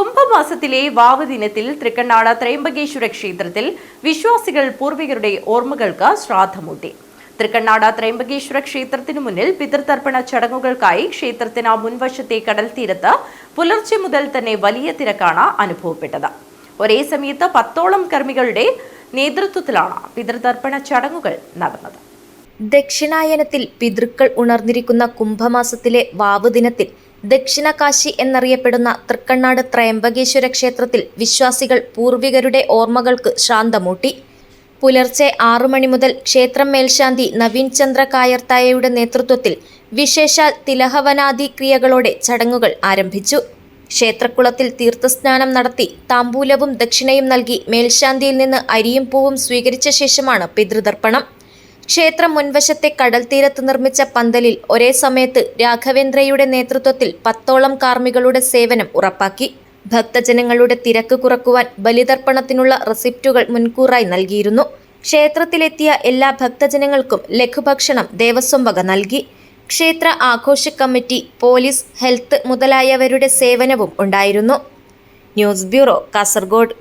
കുംഭമാസത്തിലെ വാവ് ദിനത്തിൽ തൃക്കണ്ണാട് ത്രയംബകേശ്വര ക്ഷേത്രത്തിൽ വിശ്വാസികൾ പൂർവികരുടെ ഓർമ്മകൾക്ക് ശ്രാദ്ധമൂട്ടി. തൃക്കണ്ണാട് ത്രയംബകേശ്വര ക്ഷേത്രത്തിനു മുന്നിൽ പിതൃതർപ്പണ ചടങ്ങുകൾക്കായി ക്ഷേത്രത്തിന് മുൻവശത്തെ കടൽ തീരത്ത് പുലർച്ചെ മുതൽ തന്നെ വലിയ തിരക്കാണ് അനുഭവപ്പെട്ടത്. ഒരേ സമയത്ത് 10ഓളം കർമ്മികളുടെ നേതൃത്വത്തിലാണ് പിതൃതർപ്പണ ചടങ്ങുകൾ നടന്നത്. ദക്ഷിണായനത്തിൽ പിതൃക്കൾ ഉണർന്നിരിക്കുന്ന കുംഭമാസത്തിലെ വാവ് ദിനത്തിൽ ദക്ഷിണ കാശി എന്നറിയപ്പെടുന്ന തൃക്കണ്ണാട് ത്രയംബകേശ്വര ക്ഷേത്രത്തിൽ വിശ്വാസികൾ പൂർവികരുടെ ഓർമ്മകൾക്ക് ശ്രാദ്ധമൂട്ടി. പുലർച്ചെ 6 മണി മുതൽ ക്ഷേത്രം മേൽശാന്തി നവീൻ ചന്ദ്ര കായർത്തായയുടെ നേതൃത്വത്തിൽ വിശേഷാൽ തിലഹവനാദി ക്രിയകളോടെ ചടങ്ങുകൾ ആരംഭിച്ചു. ക്ഷേത്രക്കുളത്തിൽ തീർത്ഥസ്നാനം നടത്തി താമ്പൂലവും ദക്ഷിണയും നൽകി മേൽശാന്തിയിൽ നിന്ന് അരിയും പൂവും സ്വീകരിച്ച ശേഷമാണ് പിതൃതർപ്പണം. ക്ഷേത്രം മുൻവശത്തെ കടൽ തീരത്ത് നിർമ്മിച്ച പന്തലിൽ ഒരേ സമയത്ത് രാഘവേന്ദ്രയുടെ നേതൃത്വത്തിൽ 10ഓളം കാർമ്മികളുടെ സേവനം ഉറപ്പാക്കി. ഭക്തജനങ്ങളുടെ തിരക്ക് കുറക്കുവാൻ ബലിതർപ്പണത്തിനുള്ള റെസിപ്റ്റുകൾ മുൻകൂറായി നൽകിയിരുന്നു. ക്ഷേത്രത്തിലെത്തിയ എല്ലാ ഭക്തജനങ്ങൾക്കും ലഘുഭക്ഷണം ദേവസ്വം വക നൽകി. ക്ഷേത്ര ആഘോഷ കമ്മിറ്റി, പോലീസ്, ഹെൽത്ത് മുതലായവരുടെ സേവനവും ഉണ്ടായിരുന്നു. News bureau, Kasaragod.